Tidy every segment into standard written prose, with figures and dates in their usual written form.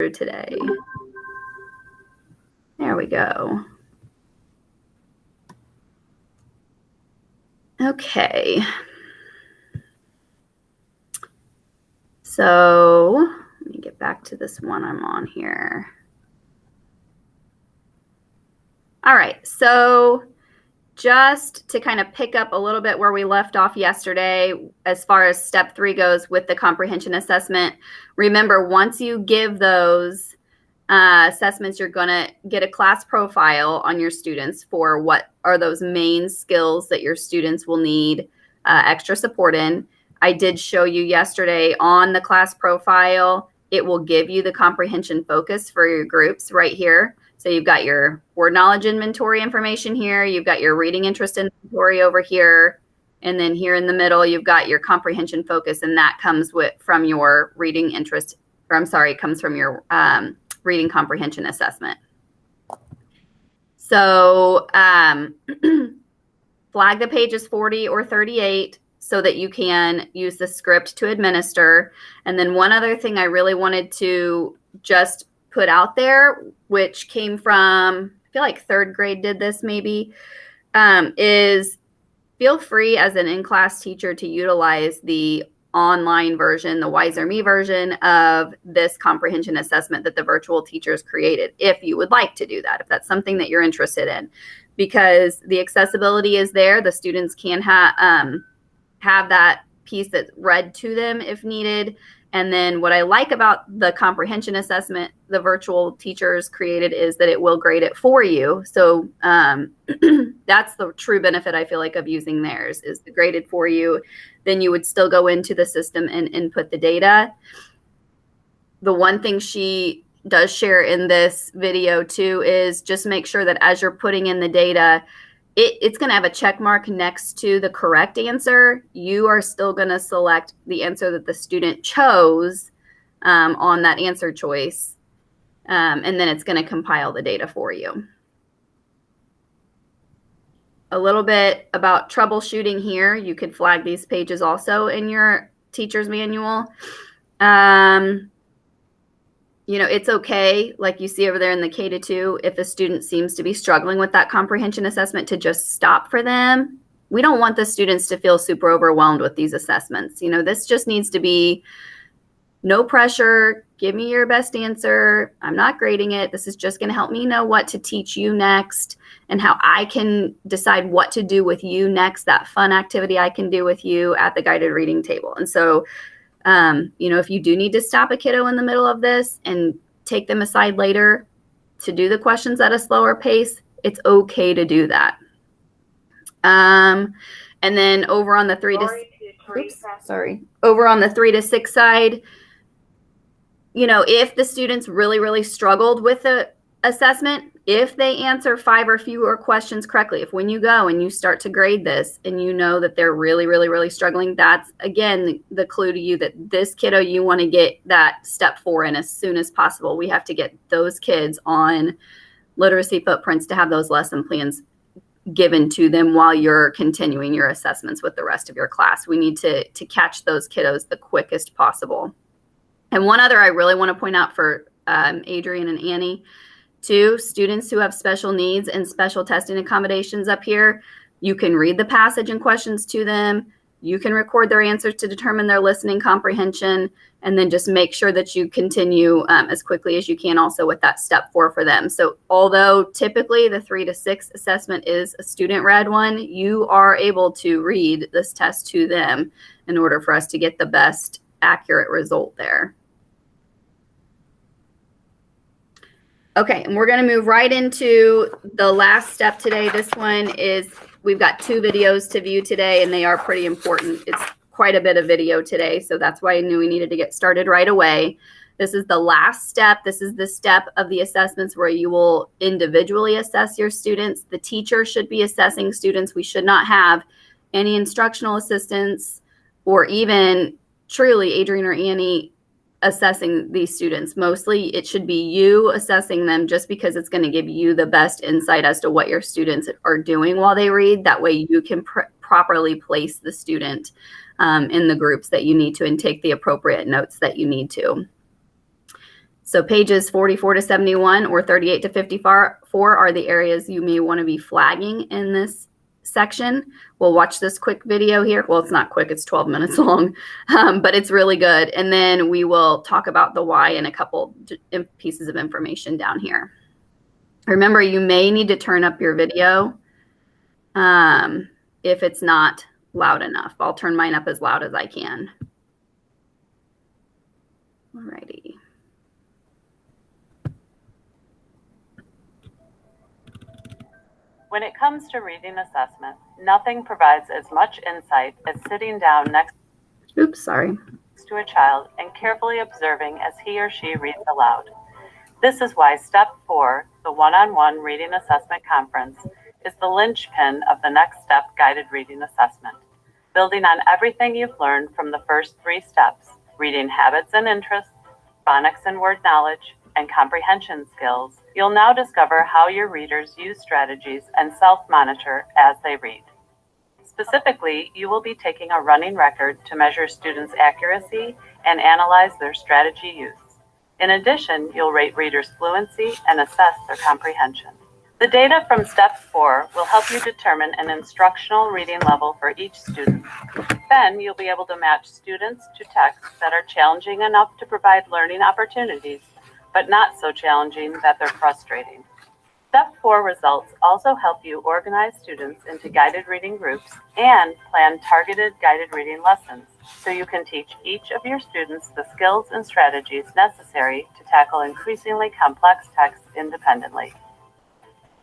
through today. There we go. Okay. So let me get back to this one I'm on here. All right, so just to kind of pick up a little bit where we left off yesterday, as far as step 3 goes with the comprehension assessment, remember once you give those assessments, you're going to get a class profile on your students for what are those main skills that your students will need extra support in. I did show you yesterday on the class profile, it will give you the comprehension focus for your groups right here. So you've got your word knowledge inventory information here. You've got your reading interest inventory over here. And then here in the middle, you've got your comprehension focus, and that comes from your reading interest, or I'm sorry, it comes from your reading comprehension assessment. So flag the pages 40 or 38 so that you can use the script to administer. And then one other thing I really wanted to just put out there, which came from, I feel like 3rd grade did this maybe, is feel free as an in-class teacher to utilize the online version, the Wiser Me version of this comprehension assessment that the virtual teachers created, if you would like to do that, if that's something that you're interested in, because the accessibility is there. The students can have that piece that's read to them if needed. And then what I like about the comprehension assessment the virtual teachers created is that it will grade it for you. So that's the true benefit, I feel like, of using theirs, is the graded for you. Then you would still go into the system and input the data. The one thing she does share in this video too is just make sure that as you're putting in the data, it's going to have a check mark next to the correct answer. You are still going to select the answer that the student chose on that answer choice. And then it's going to compile the data for you. A little bit about troubleshooting here. You could flag these pages also in your teacher's manual. You know, it's okay, like you see over there in the K-2, if a student seems to be struggling with that comprehension assessment, to just stop for them. We don't want the students to feel super overwhelmed with these assessments. You know, this just needs to be no pressure. Give me your best answer. I'm not grading it. This is just going to help me know what to teach you next and how I can decide what to do with you next, that fun activity I can do with you at the guided reading table. And so you know, if you do need to stop a kiddo in the middle of this and take them aside later to do the questions at a slower pace, it's okay to do that. And then over on the 3 to 6 side, you know, if the students really struggled with the assessment, if they answer 5 or fewer questions correctly, if when you go and you start to grade this and you know that they're really struggling, that's again the clue to you that this kiddo, you want to get that step 4 in as soon as possible. We have to get those kids on literacy footprints to have those lesson plans given to them while you're continuing your assessments with the rest of your class. We need to catch those kiddos the quickest possible. And one other I really want to point out for Adrian and Annie, too, students who have special needs and special testing accommodations up here, you can read the passage and questions to them. You can record their answers to determine their listening comprehension, and then just make sure that you continue as quickly as you can also with that step 4 for them. So although typically the 3 to 6 assessment is a student-read one, you are able to read this test to them in order for us to get the best accurate result there. Okay, and we're going to move right into the last step today. This one is, we've got 2 videos to view today, and they are pretty important. It's quite a bit of video today, so that's why I knew we needed to get started right away. This is the last step. This is the step of the assessments where you will individually assess your students. The teacher should be assessing students. We should not have any instructional assistants or even truly Adrian or Annie assessing these students. Mostly it should be you assessing them, just because it's going to give you the best insight as to what your students are doing while they read. That way you can properly place the student in the groups that you need to and take the appropriate notes that you need to. So pages 44 to 71 or 38 to 54 are the areas you may want to be flagging in this section. We'll watch this quick video here. Well, it's not quick, it's 12 minutes long, but it's really good. And then we will talk about the why and a couple pieces of information down here. Remember, you may need to turn up your video if it's not loud enough. I'll turn mine up as loud as I can. Alrighty. When it comes to reading assessment, nothing provides as much insight as sitting down next to a child and carefully observing as he or she reads aloud. This is why Step 4, the one-on-one reading assessment conference, is the linchpin of the Next Step guided reading assessment. Building on everything you've learned from the first 3 steps, reading habits and interests, phonics and word knowledge, and comprehension skills, you'll now discover how your readers use strategies and self-monitor as they read. Specifically, you will be taking a running record to measure students' accuracy and analyze their strategy use. In addition, you'll rate readers' fluency and assess their comprehension. The data from Step 4 will help you determine an instructional reading level for each student. Then you'll be able to match students to texts that are challenging enough to provide learning opportunities, but not so challenging that they're frustrating. Step 4 results also help you organize students into guided reading groups and plan targeted guided reading lessons, so you can teach each of your students the skills and strategies necessary to tackle increasingly complex texts independently.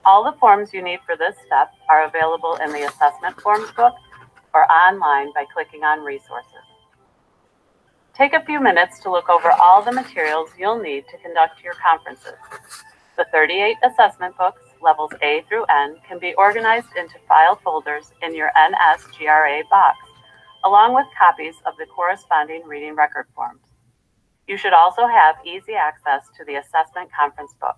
All the forms you need for this step are available in the Assessment Forms book or online by clicking on Resources. Take a few minutes to look over all the materials you'll need to conduct your conferences. The 38 assessment books, levels A through N, can be organized into file folders in your NSGRA box, along with copies of the corresponding reading record forms. You should also have easy access to the assessment conference book.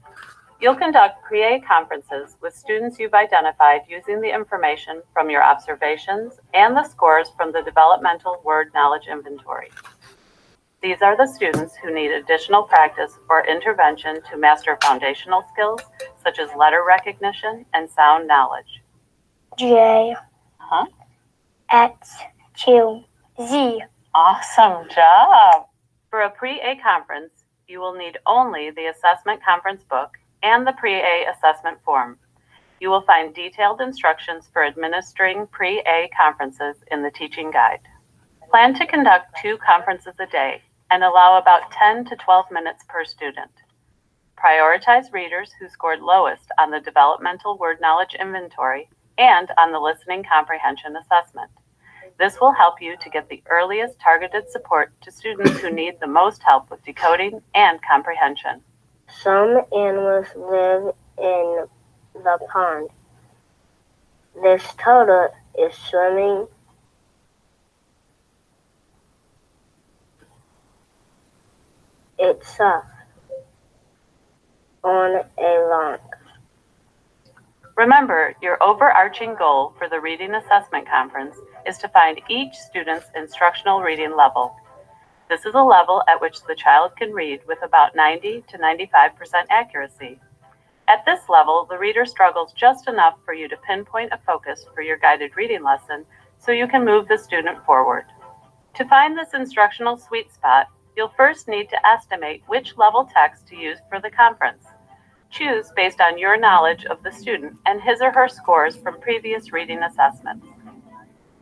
You'll conduct pre-A conferences with students you've identified using the information from your observations and the scores from the Developmental Word Knowledge Inventory. These are the students who need additional practice or intervention to master foundational skills such as letter recognition and sound knowledge. J, X, Q, Z. Awesome job! For a pre-A conference, you will need only the assessment conference book and the pre-A assessment form. You will find detailed instructions for administering pre-A conferences in the teaching guide. Plan to conduct 2 conferences a day and allow about 10 to 12 minutes per student. Prioritize readers who scored lowest on the Developmental Word Knowledge Inventory and on the Listening Comprehension Assessment. This will help you to get the earliest targeted support to students who need the most help with decoding and comprehension. Some animals live in the pond. This turtle is swimming itself on a log. Remember, your overarching goal for the Reading Assessment Conference is to find each student's instructional reading level. This is a level at which the child can read with about 90 to 95% accuracy. At this level, the reader struggles just enough for you to pinpoint a focus for your guided reading lesson so you can move the student forward. To find this instructional sweet spot, you'll first need to estimate which level text to use for the conference. Choose based on your knowledge of the student and his or her scores from previous reading assessments.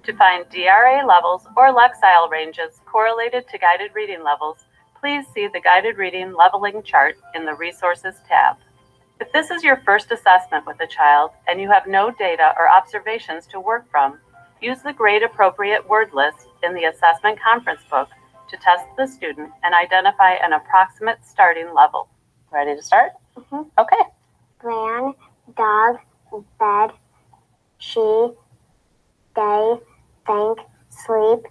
To find DRA levels or Lexile ranges correlated to guided reading levels, please see the Guided Reading Leveling Chart in the Resources tab. If this is your first assessment with a child and you have no data or observations to work from, use the Grade Appropriate word list in the Assessment Conference book to test the student and identify an approximate starting level. Ready to start? Okay. Ran, dog, bed, she, day, think, sleep.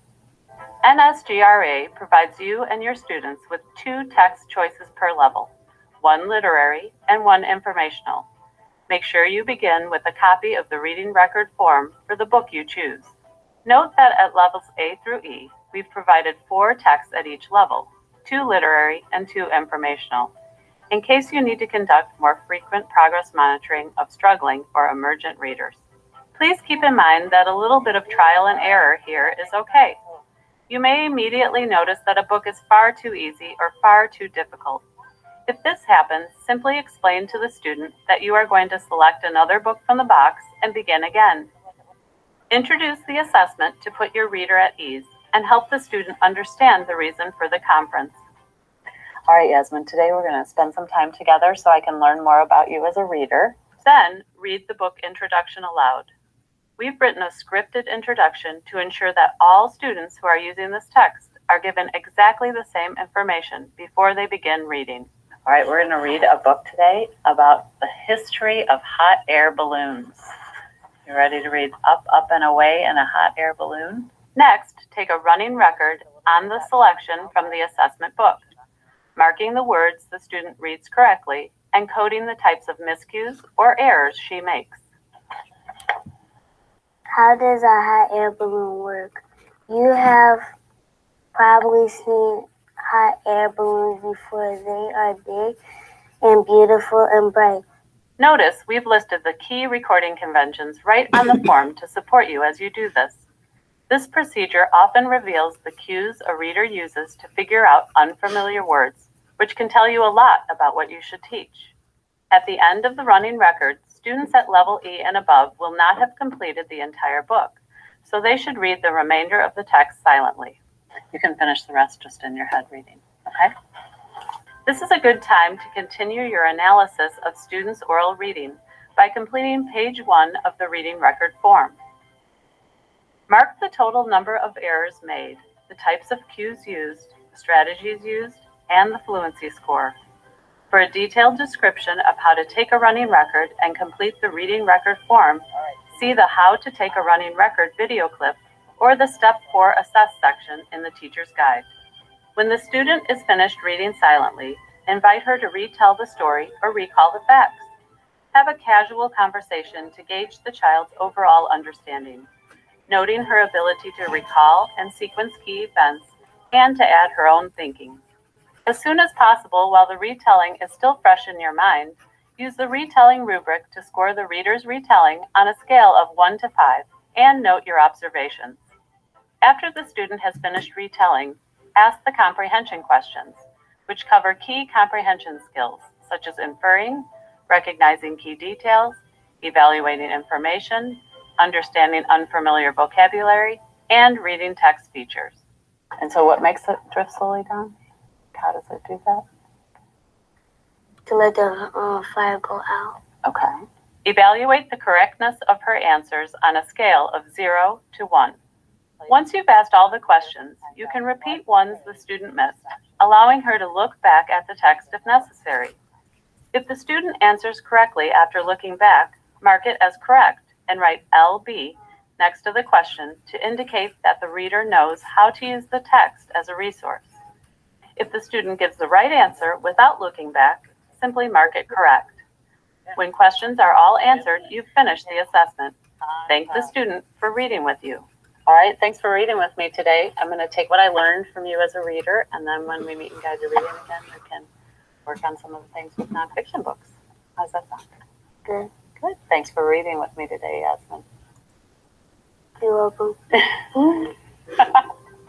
NSGRA provides you and your students with 2 text choices per level, 1 literary and 1 informational. Make sure you begin with a copy of the reading record form for the book you choose. Note that at levels A through E, we've provided 4 texts at each level, 2 literary and 2 informational. in case you need to conduct more frequent progress monitoring of struggling or emergent readers. Please keep in mind that a little bit of trial and error here is okay. You may immediately notice that a book is far too easy or far too difficult. If this happens, simply explain to the student that you are going to select another book from the box and begin again. Introduce the assessment to put your reader at ease and help the student understand the reason for the conference. All right, Yasmin, today we're going to spend some time together so I can learn more about you as a reader. Then read the book introduction aloud. We've written a scripted introduction to ensure that all students who are using this text are given exactly the same information before they begin reading. All right, we're going to read a book today about the history of hot air balloons. You ready to read Up, Up, and Away in a Hot Air Balloon? Next, take a running record on the selection from the assessment book, marking the words the student reads correctly and coding the types of miscues or errors she makes. How does a hot air balloon work? You have probably seen hot air balloons before. They are big and beautiful and bright. Notice we've listed the key recording conventions right on the form to support you as you do this. This procedure often reveals the cues a reader uses to figure out unfamiliar words, which can tell you a lot about what you should teach. At the end of the running record, students at level E and above will not have completed the entire book, so they should read the remainder of the text silently. You can finish the rest just in your head reading, okay? This is a good time to continue your analysis of students' oral reading by completing page 1 of the reading record form. Mark the total number of errors made, the types of cues used, strategies used, and the fluency score. For a detailed description of how to take a running record and complete the reading record form, see the How to Take a Running Record video clip or the Step 4 Assess section in the teacher's guide. When the student is finished reading silently, invite her to retell the story or recall the facts. Have a casual conversation to gauge the child's overall understanding, noting her ability to recall and sequence key events and to add her own thinking. As soon as possible, while the retelling is still fresh in your mind, use the retelling rubric to score the reader's retelling on a scale of 1 to 5 and note your observations. After the student has finished retelling, ask the comprehension questions, which cover key comprehension skills such as inferring, recognizing key details, evaluating information, understanding unfamiliar vocabulary, and reading text features. And so what makes it drift slowly down? How does it do that? To let the fire go out. Okay. Evaluate the correctness of her answers on a scale of 0 to 1. Once you've asked all the questions, you can repeat ones the student missed, allowing her to look back at the text if necessary. If the student answers correctly after looking back, mark it as correct and write LB next to the question to indicate that the reader knows how to use the text as a resource. If the student gives the right answer without looking back, simply mark it correct. When questions are all answered, you've finished the assessment. Thank the student for reading with you. All right, thanks for reading with me today. I'm going to take what I learned from you as a reader, and then when we meet and guide your reading again, we can work on some of the things with nonfiction books. How's that sound? Good. Good. Thanks for reading with me today, Yasmin. You're welcome.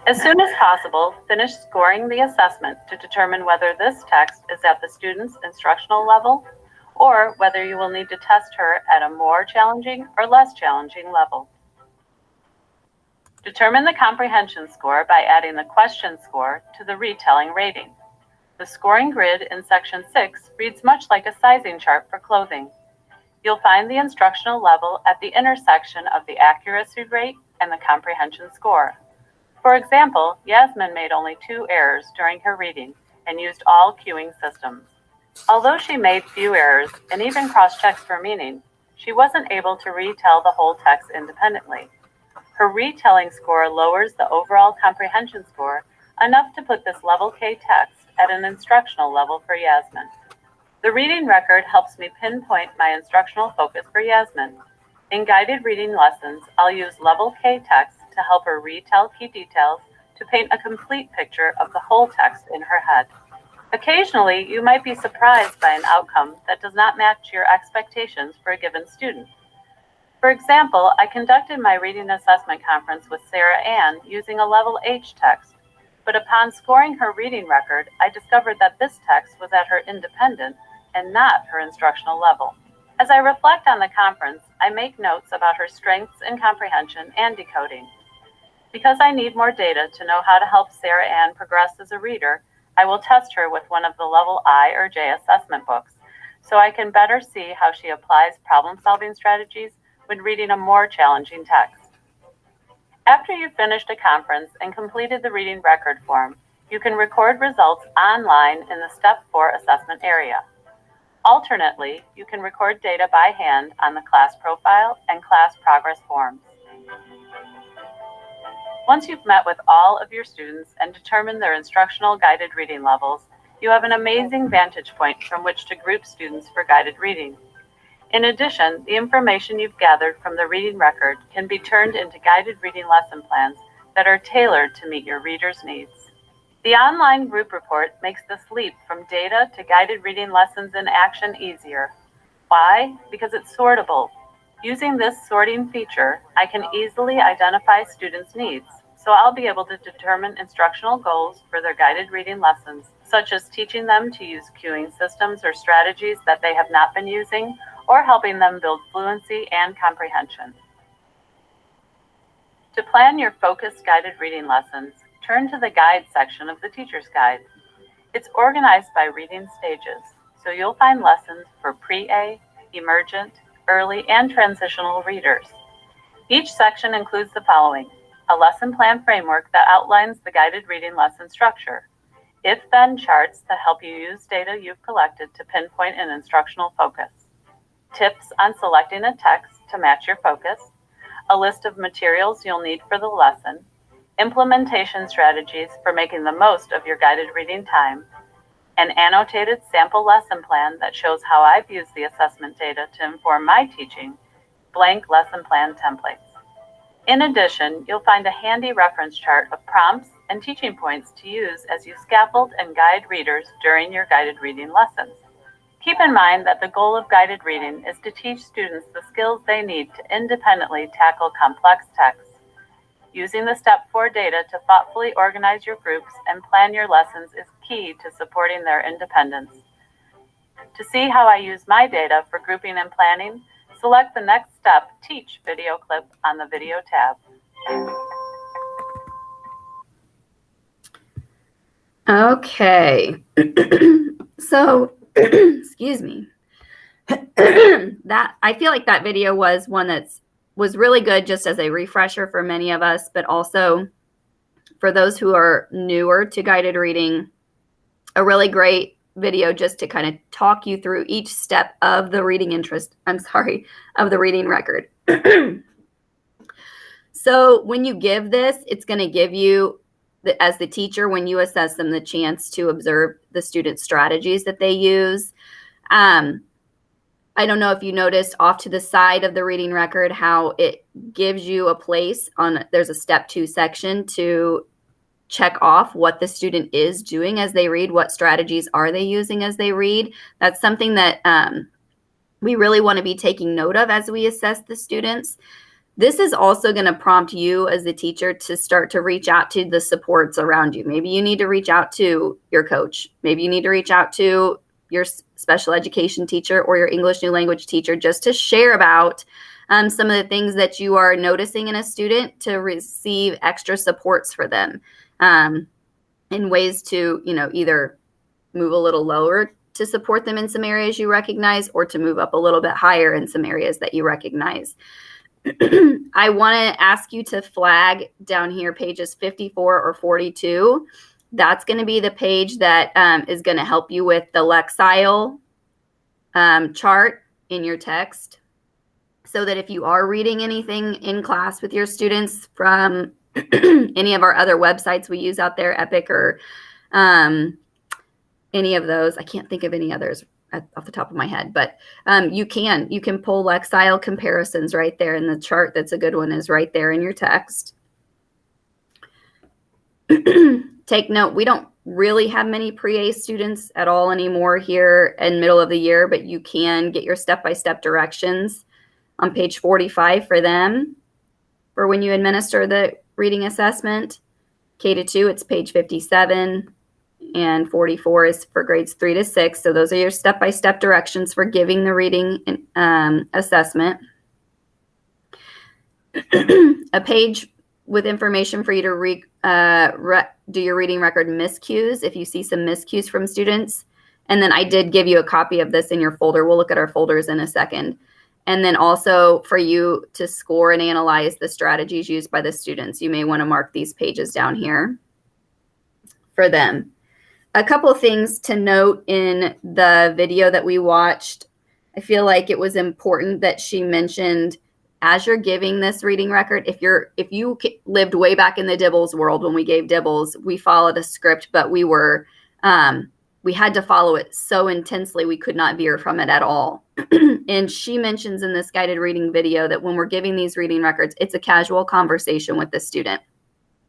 As soon as possible, finish scoring the assessment to determine whether this text is at the student's instructional level or whether you will need to test her at a more challenging or less challenging level. Determine the comprehension score by adding the question score to the retelling rating. The scoring grid in section 6 reads much like a sizing chart for clothing. You'll find the instructional level at the intersection of the accuracy rate and the comprehension score. For example, Yasmin made only 2 errors during her reading and used all cueing systems. Although she made few errors and even cross-checks for meaning, she wasn't able to retell the whole text independently. Her retelling score lowers the overall comprehension score enough to put this level K text at an instructional level for Yasmin. The reading record helps me pinpoint my instructional focus for Yasmin. In guided reading lessons, I'll use level K text to help her retell key details to paint a complete picture of the whole text in her head. Occasionally, you might be surprised by an outcome that does not match your expectations for a given student. For example, I conducted my reading assessment conference with Sarah Ann using a level H text, but upon scoring her reading record, I discovered that this text was at her independent and not her instructional level. As I reflect on the conference, I make notes about her strengths in comprehension and decoding. Because I need more data to know how to help Sarah Ann progress as a reader, I will test her with one of the level I or J assessment books, so I can better see how she applies problem-solving strategies when reading a more challenging text. After you've finished a conference and completed the reading record form, you can record results online in the Step 4 assessment area. Alternately, you can record data by hand on the class profile and class progress forms. Once you've met with all of your students and determined their instructional guided reading levels, you have an amazing vantage point from which to group students for guided reading. In addition, the information you've gathered from the reading record can be turned into guided reading lesson plans that are tailored to meet your readers' needs. The online group report makes this leap from data to guided reading lessons in action easier. Why? Because it's sortable. Using this sorting feature, I can easily identify students' needs, so I'll be able to determine instructional goals for their guided reading lessons, such as teaching them to use cueing systems or strategies that they have not been using, or helping them build fluency and comprehension. To plan your focused guided reading lessons, turn to the Guide section of the Teacher's Guide. It's organized by reading stages, so you'll find lessons for pre-A, emergent, early, and transitional readers. Each section includes the following: a lesson plan framework that outlines the guided reading lesson structure, if-then charts that help you use data you've collected to pinpoint an instructional focus, tips on selecting a text to match your focus, a list of materials you'll need for the lesson, implementation strategies for making the most of your guided reading time, an annotated sample lesson plan that shows how I've used the assessment data to inform my teaching, blank lesson plan templates. In addition, you'll find a handy reference chart of prompts and teaching points to use as you scaffold and guide readers during your guided reading lessons. Keep in mind that the goal of guided reading is to teach students the skills they need to independently tackle complex texts. Using the Step 4 data to thoughtfully organize your groups and plan your lessons is key to supporting their independence. To see how I use my data for grouping and planning, select the Next Step Teach video clip on the Video tab. Okay. So, excuse me. That I feel like that video was one was really good just as a refresher for many of us, but also for those who are newer to guided reading, a really great video just to kind of talk you through each step of the reading of the reading record. So when you give this, it's going to give you, as the teacher, when you assess them, the chance to observe the student strategies that they use. I don't know if you noticed off to the side of the reading record how it gives you a place there's a Step 2 section to check off what the student is doing as they read, what strategies are they using as they read. That's something that we really want to be taking note of as we assess the students. This is also going to prompt you as the teacher to start to reach out to the supports around you. Maybe you need to reach out to your coach. Maybe you need to reach out to your special education teacher or your English new language teacher just to share about some of the things that you are noticing in a student to receive extra supports for them in ways to, either move a little lower to support them in some areas you recognize or to move up a little bit higher in some areas that you recognize. I want to ask you to flag down here pages 54 or 42. That's going to be the page that is going to help you with the Lexile chart in your text, so that if you are reading anything in class with your students from any of our other websites we use out there, Epic or any of those, I can't think of any others off the top of my head, but you can pull Lexile comparisons right there in the chart. That's a good one, is right there in your text. Take note, we don't really have many pre-A students at all anymore here in middle of the year, but you can get your step-by-step directions on page 45 for them for when you administer the reading assessment. K-2, it's page 57, and 44 is for grades 3 to 6. So those are your step-by-step directions for giving the reading assessment. A page with information for you to do your reading record miscues if you see some miscues from students. And then I did give you a copy of this in your folder. We'll look at our folders in a second. And then also for you to score and analyze the strategies used by the students. You may want to mark these pages down here for them. A couple of things to note in the video that we watched. I feel like it was important that she mentioned, as you're giving this reading record, if you lived way back in the Dibbles world when we gave Dibbles, we followed a script, but we had to follow it so intensely we could not veer from it at all. And she mentions in this guided reading video that when we're giving these reading records, it's a casual conversation with the student.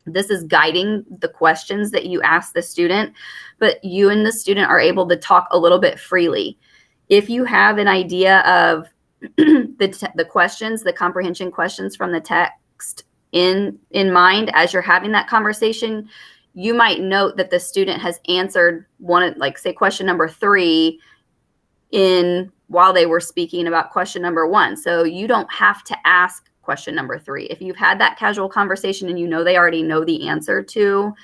This is guiding the questions that you ask the student, but you and the student are able to talk a little bit freely. If you have an idea of the questions, the comprehension questions from the text in mind as you're having that conversation, you might note that the student has answered one, like say question number 3 while they were speaking about question number 1. So you don't have to ask question number 3. If you've had that casual conversation and you know they already know the answer to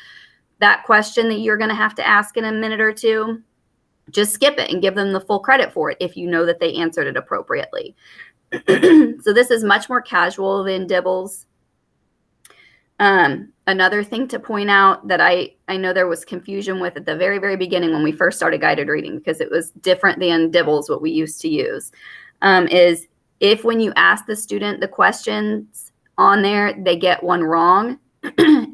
that question that you're going to have to ask in a minute or two, just skip it and give them the full credit for it if you know that they answered it appropriately. So this is much more casual than Dibbles. Another thing to point out that I know there was confusion with at the very, very beginning when we first started guided reading, because it was different than Dibbles, what we used to use, is if when you ask the student the questions on there, they get one wrong,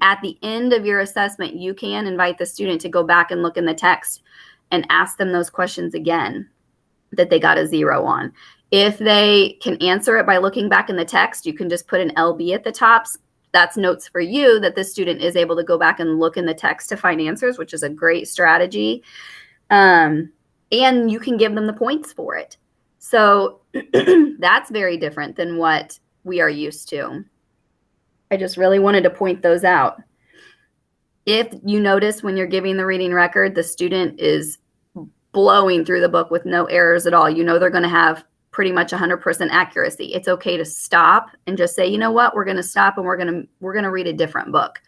at the end of your assessment, you can invite the student to go back and look in the text and ask them those questions again that they got a 0 on. If they can answer it by looking back in the text, you can just put an LB at the top. That's notes for you that the student is able to go back and look in the text to find answers, which is a great strategy. And you can give them the points for it. So that's very different than what we are used to. I just really wanted to point those out. If you notice when you're giving the reading record, the student is blowing through the book with no errors at all, you know they're going to have pretty much 100% accuracy. It's okay to stop and just say, you know what, we're going to stop and we're going to read a different book.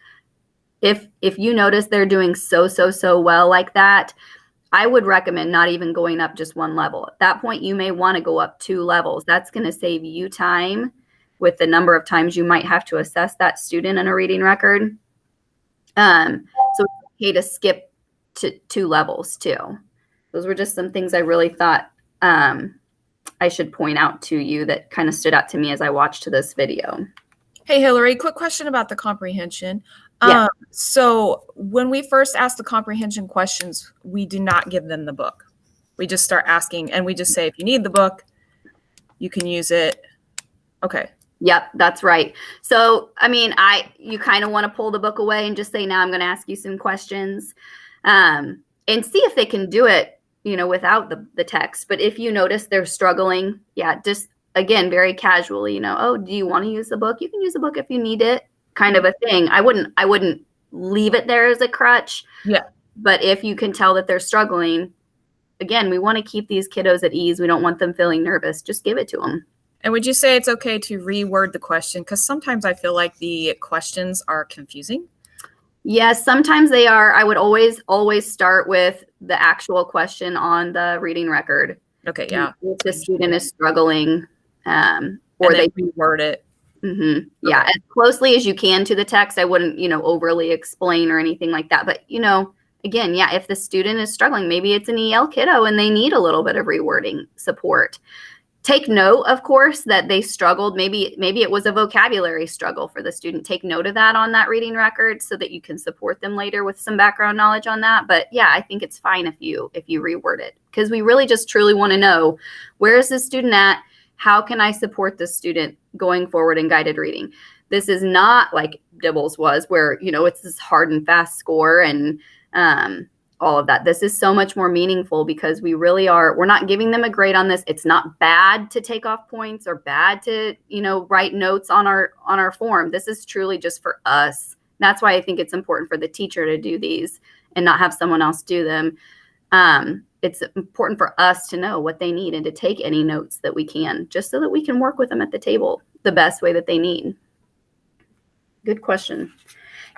If you notice they're doing so well like that, I would recommend not even going up just one level. At that point, you may want to go up 2 levels. That's going to save you time with the number of times you might have to assess that student in a reading record. So it's okay to skip to 2 levels too. Those were just some things I really thought I should point out to you that kind of stood out to me as I watched this video. Hey, Hillary, quick question about the comprehension. Yeah. So when we first ask the comprehension questions, we do not give them the book. We just start asking and we just say, if you need the book, you can use it. Okay. Yep, that's right. So, I mean, you kind of want to pull the book away and just say, now I'm going to ask you some questions and see if they can do it, without the text. But if you notice they're struggling, just again, very casually, oh, do you want to use the book? You can use the book if you need it, kind of a thing. I wouldn't leave it there as a crutch. Yeah. But if you can tell that they're struggling, again, we want to keep these kiddos at ease. We don't want them feeling nervous. Just give it to them. And would you say it's okay to reword the question? Because sometimes I feel like the questions are confusing. Yes, sometimes they are. I would always start with the actual question on the reading record. Okay, yeah. If the student is struggling, or they reword it. Mm-hmm. Yeah, as closely as you can to the text. I wouldn't, overly explain or anything like that. But, again, if the student is struggling, maybe it's an EL kiddo and they need a little bit of rewording support. Take note, of course, that they struggled. Maybe it was a vocabulary struggle for the student. Take note of that on that reading record so that you can support them later with some background knowledge on that. But I think it's fine if you reword it, because we really just truly want to know, where is the student at? How can I support the student going forward in guided reading? This is not like Dibbles was, where, it's this hard and fast score and all of that. This is so much more meaningful because we're not giving them a grade on this. It's not bad to take off points or bad to, write notes on our form. This is truly just for us. That's why I think it's important for the teacher to do these and not have someone else do them. It's important for us to know what they need and to take any notes that we can, just so that we can work with them at the table the best way that they need. Good question.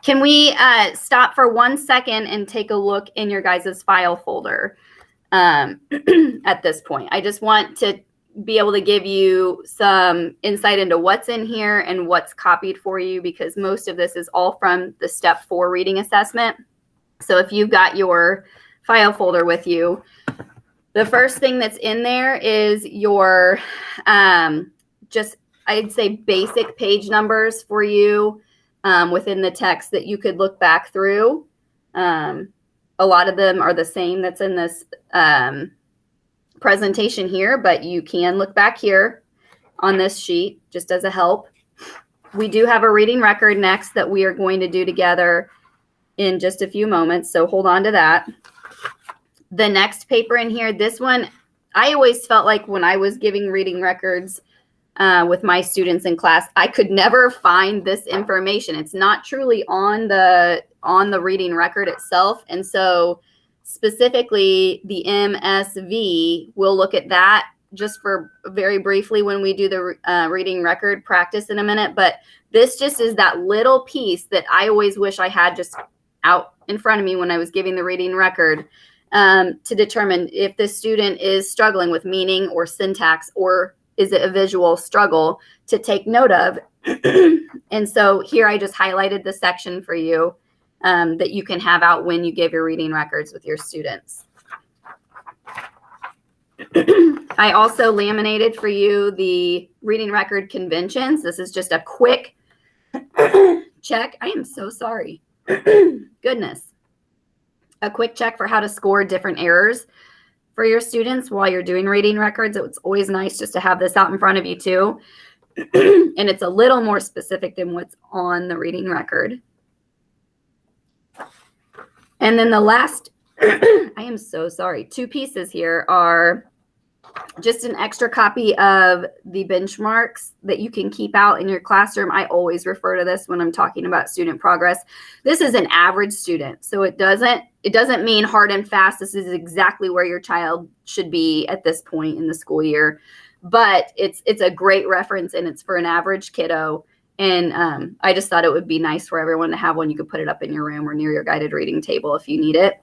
Can we stop for 1 second and take a look in your guys' file folder at this point? I just want to be able to give you some insight into what's in here and what's copied for you, because most of this is all from the Step 4 reading assessment. So if you've got your file folder with you, the first thing that's in there is your just, I'd say, basic page numbers for you within the text that you could look back through. A lot of them are the same that's in this presentation here, but you can look back here on this sheet just as a help. We do have a reading record next that we are going to do together in just a few moments, so hold on to that. The next paper in here, this one, I always felt like when I was giving reading records with my students in class, I could never find this information. It's not truly on the reading record itself. And so specifically the MSV, we'll look at that just for very briefly when we do the reading record practice in a minute. But this just is that little piece that I always wish I had just out in front of me when I was giving the reading record to determine if the student is struggling with meaning or syntax, or is it a visual struggle to take note of. And so here I just highlighted the section for you that you can have out when you give your reading records with your students. I also laminated for you the reading record conventions. This is just a quick check. I am so sorry. Goodness. A quick check for how to score different errors for your students while you're doing reading records. It's always nice just to have this out in front of you too. And it's a little more specific than what's on the reading record. And then the last, I am so sorry, 2 pieces here are just an extra copy of the benchmarks that you can keep out in your classroom. I always refer to this when I'm talking about student progress. This is an average student, so it doesn't mean hard and fast. This is exactly where your child should be at this point in the school year, but it's a great reference, and it's for an average kiddo. And I just thought it would be nice for everyone to have one. You could put it up in your room or near your guided reading table if you need it.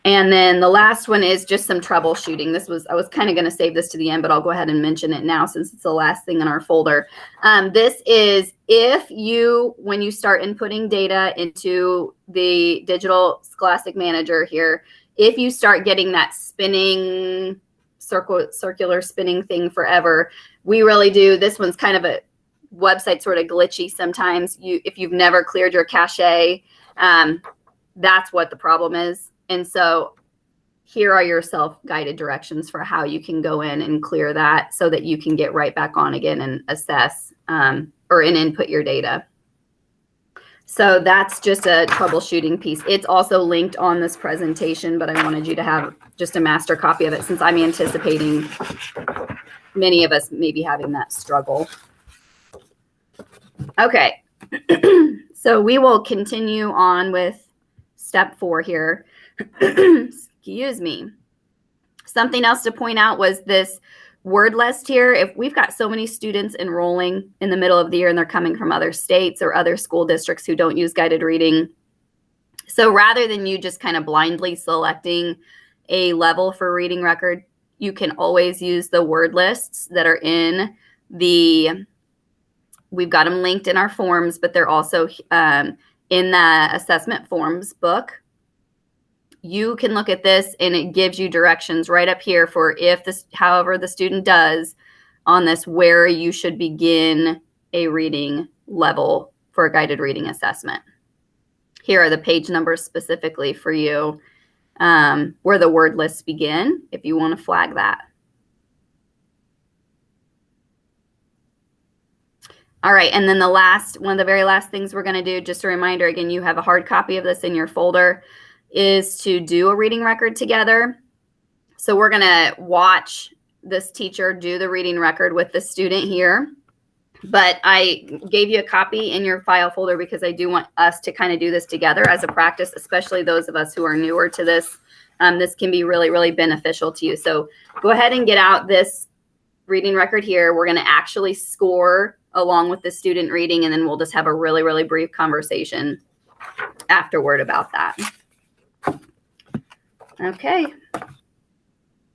And then the last one is just some troubleshooting. I was kind of going to save this to the end, but I'll go ahead and mention it now since it's the last thing in our folder. This is when you start inputting data into the digital Scholastic Manager here, if you start getting that spinning, circular spinning thing forever, we really do. This one's kind of a website sort of glitchy sometimes. If you've never cleared your cache, that's what the problem is. And so here are your self-guided directions for how you can go in and clear that so that you can get right back on again and assess or input your data. So that's just a troubleshooting piece. It's also linked on this presentation, but I wanted you to have just a master copy of it since I'm anticipating many of us maybe having that struggle. Okay, so we will continue on with step 4 here. Excuse me. Something else to point out was this word list here. If we've got so many students enrolling in the middle of the year and they're coming from other states or other school districts who don't use guided reading. So rather than you just kind of blindly selecting a level for reading record, you can always use the word lists that are in we've got them linked in our forms, but they're also in the assessment forms book. You can look at this and it gives you directions right up here for however the student does on this, where you should begin a reading level for a guided reading assessment. Here are the page numbers specifically for you, where the word lists begin, if you want to flag that. All right, and then one of the very last things we're going to do, just a reminder, again, you have a hard copy of this in your folder, is to do a reading record together. So we're going to watch this teacher do the reading record with the student here. But I gave you a copy in your file folder because I do want us to kind of do this together as a practice, especially those of us who are newer to this. This can be really, really beneficial to you. So go ahead and get out this reading record here. We're going to actually score along with the student reading, and then we'll just have a really, really brief conversation afterward about that. Okay,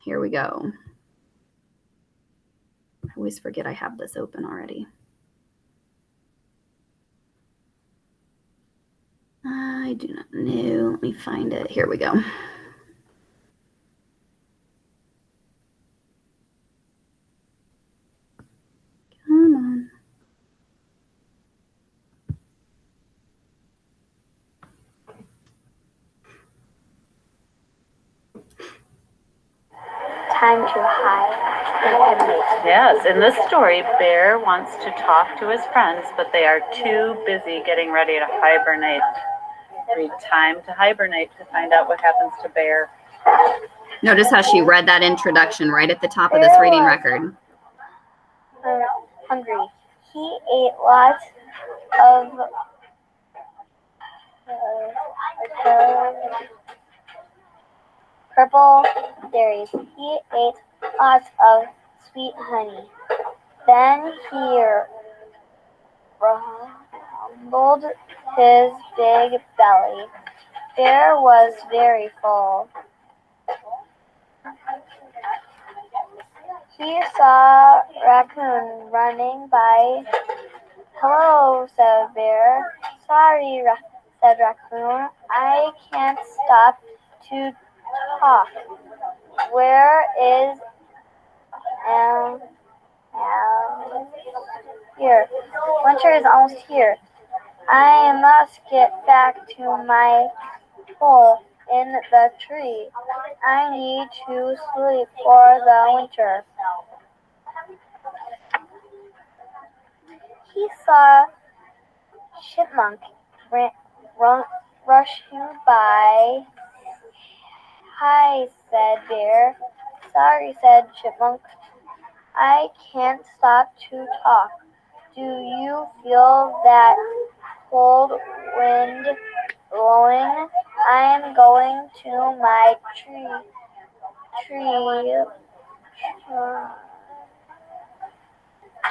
here we go. I always forget I have this open already. I do not know. Let me find it. Here we go. Come on. Time to hide. Yes, in this story, Bear wants to talk to his friends, but they are too busy getting ready to hibernate. Read Time to Hibernate to find out what happens to Bear. Notice how she read that introduction right at the top of this reading record. Hungry. He ate lots of purple berries. He ate lots of sweet honey. Then he rumbled his big belly. Bear was very full. He saw Raccoon running by. Hello, said Bear. Sorry, said Raccoon. I can't stop to talk. Where is here? Winter is almost here. I must get back to my hole in the tree. I need to sleep for the winter. He saw Chipmunk rushing by. Hi, said Bear. Sorry, said Chipmunk. I can't stop to talk. Do you feel that cold wind blowing? I'm going to my tree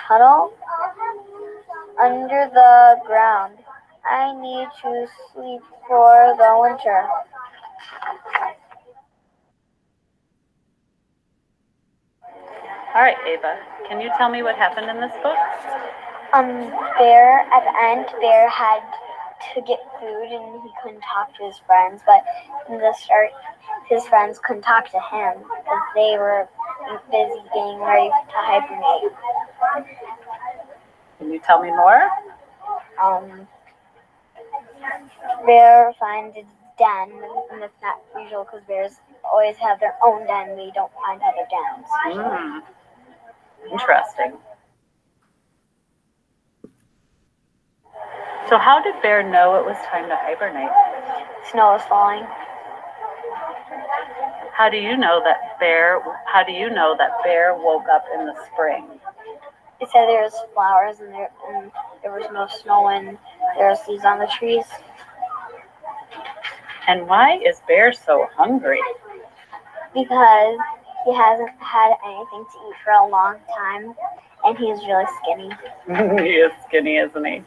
tunnel under the ground. I need to sleep for the winter. All right, Ava, can you tell me what happened in this book? Bear, at the end, Bear had to get food and he couldn't talk to his friends, but in the start, his friends couldn't talk to him because they were busy getting ready to hibernate. Can you tell me more? Bear finds its den, and that's not usual because bears always have their own den. We don't find other dens. Interesting. So how did Bear know it was time to hibernate? Snow is falling. How do you know that Bear woke up in the spring? It said there was flowers and there was no snow and there was leaves on the trees. And why is Bear so hungry? Because he hasn't had anything to eat for a long time and he's really skinny. He is skinny, isn't he?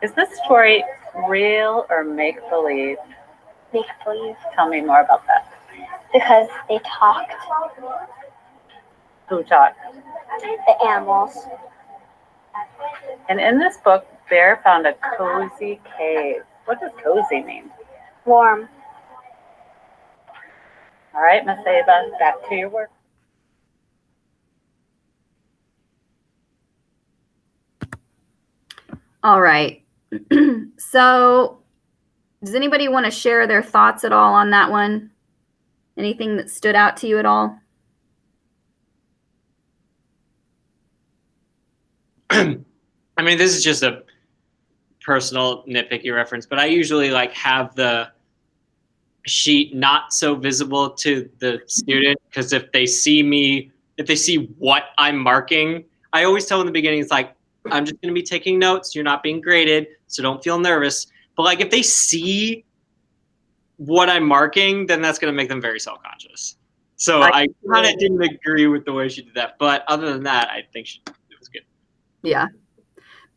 Is this story real or make-believe? Make-believe. Tell me more about that. Because they talked. Who talked? The animals. And in this book, Bear found a cozy cave. What does cozy mean? Warm. All right, Miss Ava, back to your work. All right. So does anybody want to share their thoughts at all on that one? Anything that stood out to you at all? I mean, this is just a personal nitpicky reference, but I usually like have the sheet not so visible to the student, because if they see what I'm marking, I always tell them in the beginning, it's like, I'm just going to be taking notes. You're not being graded, so don't feel nervous. But like if they see what I'm marking, then that's going to make them very self-conscious. So I kind of didn't agree with the way she did that. But other than that, I think it was good. Yeah.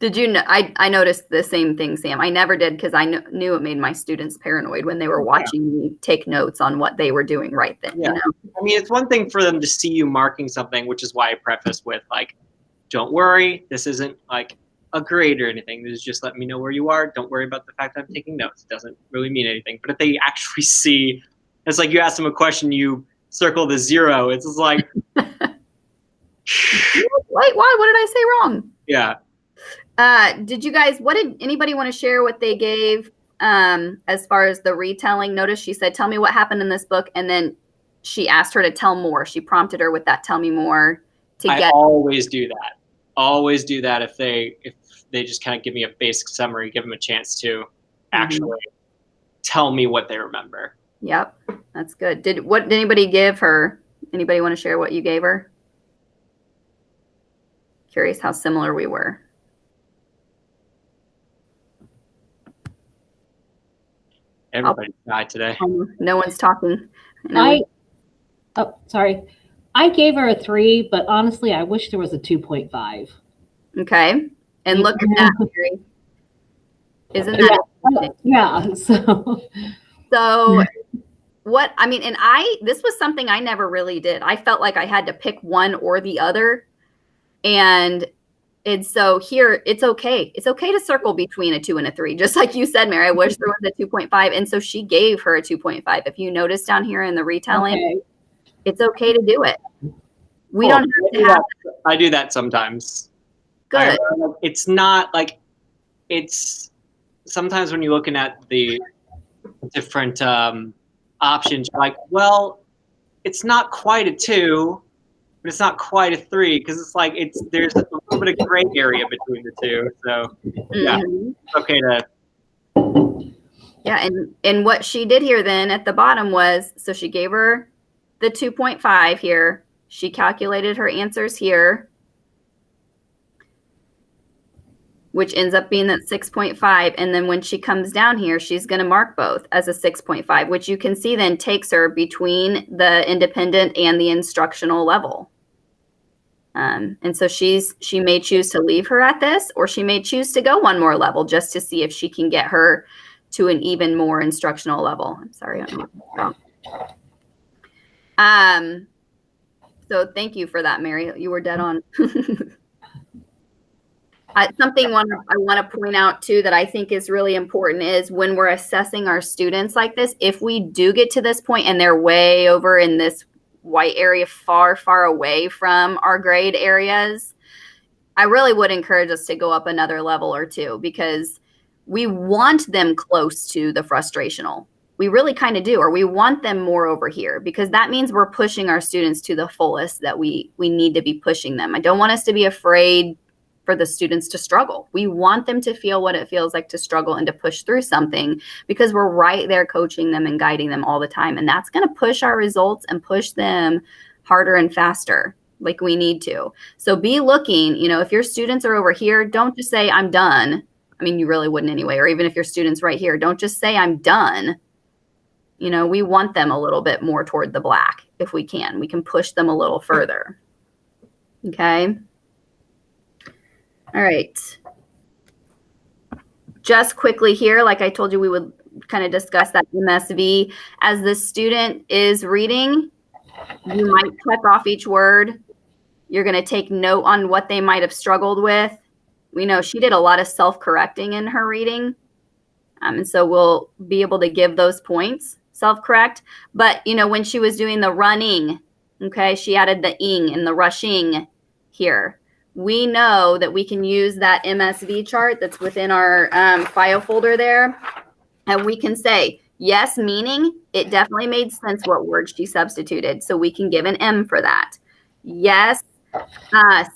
Did you know, I noticed the same thing, Sam. I never did, because I knew it made my students paranoid when they were watching me take notes on what they were doing right then. Yeah. You know? I mean, it's one thing for them to see you marking something, which is why I preface with like, don't worry, this isn't like a grade or anything. This is just let me know where you are. Don't worry about the fact that I'm taking notes. It doesn't really mean anything. But if they actually see, it's like you ask them a question, you circle the 0. It's just like, wait, why? What did I say wrong? Yeah. Did anybody want to share what they gave as far as the retelling? Notice she said, tell me what happened in this book. And then she asked her to tell more. She prompted her with that, tell me more. I always do that. Always do that if they just kind of give me a basic summary, give them a chance to actually tell me what they remember. Yep, that's good. Did anybody give her? Anybody want to share what you gave her? Curious how similar we were. Everybody's died today. No one's talking. Sorry. I gave her a 3, but honestly, I wish there was a 2.5. Okay. And look at that, Mary. Isn't that? Yeah. So this was something I never really did. I felt like I had to pick one or the other. And so here, it's okay. It's okay to circle between a 2 and a 3. Just like you said, Mary, I wish there was a 2.5. And so she gave her a 2.5. If you notice down here in the retelling, it's okay to do it. We don't have to have that. I do that sometimes. Good. It's not like, it's sometimes when you're looking at the different options, you're like, well, it's not quite a 2, but it's not quite a 3, because it's like there's a little bit of gray area between the two. So yeah, it's okay to. Yeah, and what she did here then at the bottom was, so she gave her the 2.5 here. She calculated her answers here, which ends up being that 6.5. And then when she comes down here, she's going to mark both as a 6.5, which you can see then takes her between the independent and the instructional level. And so she may choose to leave her at this, or she may choose to go one more level just to see if she can get her to an even more instructional level. I'm sorry. So thank you for that, Mary. You were dead on. Something I want to point out too that I think is really important is when we're assessing our students like this, if we do get to this point and they're way over in this white area, far, far away from our grade areas, I really would encourage us to go up another level or 2, because we want them close to the frustrational. We really kind of do, or we want them more over here, because that means we're pushing our students to the fullest that we need to be pushing them. I don't want us to be afraid for the students to struggle. We want them to feel what it feels like to struggle and to push through something, because we're right there coaching them and guiding them all the time. And that's going to push our results and push them harder and faster like we need to. So be looking, if your students are over here, don't just say, I'm done. I mean, you really wouldn't anyway. Or even if your student's right here, don't just say, I'm done. We want them a little bit more toward the black if we can. We can push them a little further. Okay. All right. Just quickly here, like I told you, we would kind of discuss that MSV. As the student is reading, you might check off each word. You're going to take note on what they might have struggled with. We know she did a lot of self-correcting in her reading. And so we'll be able to give those points, self-correct. But, when she was doing the running, okay, she added the ing and the rushing here. We know that we can use that MSV chart that's within our file folder there. And we can say, yes, meaning it definitely made sense what word she substituted. So we can give an M for that. Yes,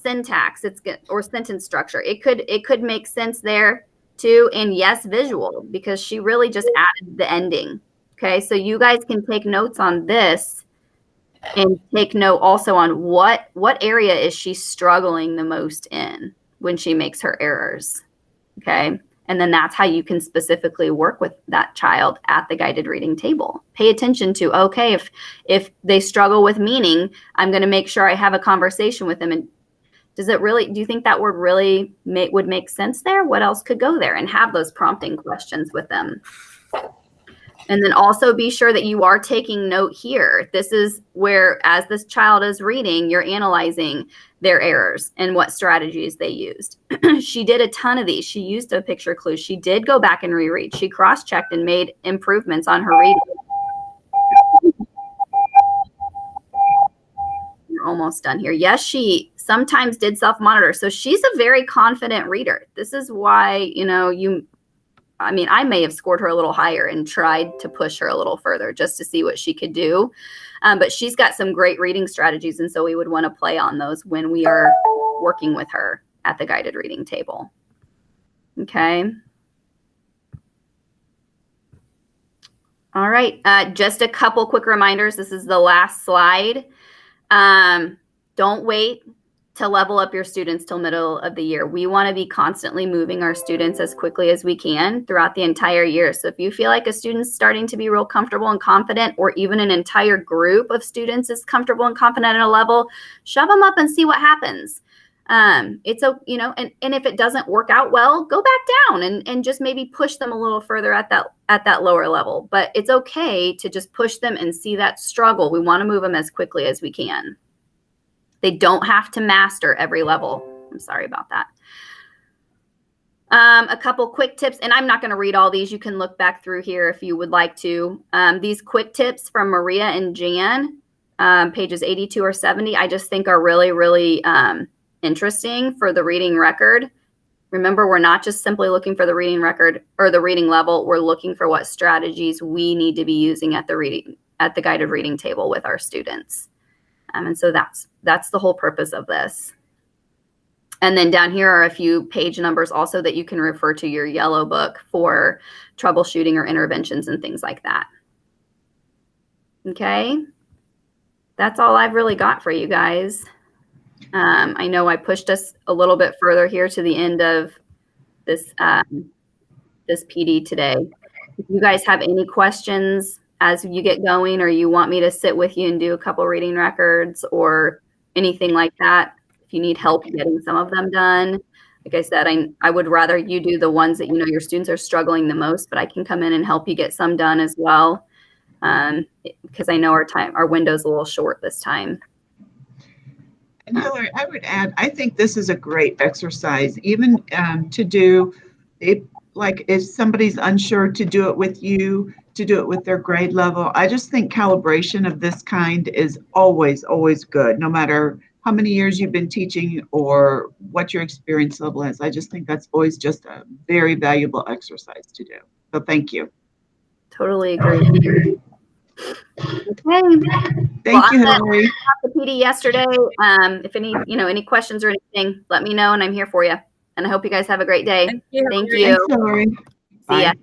Syntax, it's good, or sentence structure. It could make sense there too. And yes, visual, because she really just added the ending. Okay, so you guys can take notes on this and take note also on what area is she struggling the most in when she makes her errors. Okay, and then that's how you can specifically work with that child at the guided reading table. Pay attention to, okay, if they struggle with meaning, I'm going to make sure I have a conversation with them. And do you think that word really would make sense there? What else could go there? And have those prompting questions with them. And then also be sure that you are taking note here. This is where, as this child is reading, you're analyzing their errors and what strategies they used. She did a ton of these. She used a picture clue. She did go back and reread. She cross-checked and made improvements on her reading. You're almost done here. Yes, she sometimes did self-monitor. So she's a very confident reader. This is why, I may have scored her a little higher and tried to push her a little further just to see what she could do. But she's got some great reading strategies. And so we would want to play on those when we are working with her at the guided reading table. Okay. All right. Just a couple quick reminders. This is the last slide. Don't wait to level up your students till middle of the year. We want to be constantly moving our students as quickly as we can throughout the entire year. So if you feel like a student's starting to be real comfortable and confident, or even an entire group of students is comfortable and confident at a level, shove them up and see what happens. And if it doesn't work out well, go back down and just maybe push them a little further at that lower level. But it's okay to just push them and see that struggle. We want to move them as quickly as we can. They don't have to master every level. I'm sorry about that. A couple quick tips, and I'm not going to read all these. You can look back through here if you would like to. These quick tips from Maria and Jan, pages 82 or 70, I just think are really, really interesting for the reading record. Remember, we're not just simply looking for the reading record or the reading level. We're looking for what strategies we need to be using at the guided reading table with our students. And so that's the whole purpose of this. And then down here are a few page numbers also that you can refer to your yellow book for troubleshooting or interventions and things like that. Okay. That's all I've really got for you guys. I know I pushed us a little bit further here to the end of this, this PD today. If you guys have any questions as you get going, or you want me to sit with you and do a couple reading records or anything like that, if you need help getting some of them done, like I said, I would rather you do the ones that your students are struggling the most, but I can come in and help you get some done as well, because I know our window's a little short this time. And Hillary, I would add, I think this is a great exercise, even to do it, like if somebody's unsure to do it with you, to do it with their grade level. I just think calibration of this kind is always, always good, no matter how many years you've been teaching or what your experience level is. I just think that's always just a very valuable exercise to do. So thank you. Totally agree. Okay. Thank you, Hillary. I got the PD yesterday. If any questions or anything, let me know, and I'm here for you. And I hope you guys have a great day. Thank you. Thank Thanks, you. Hillary. See ya. Bye.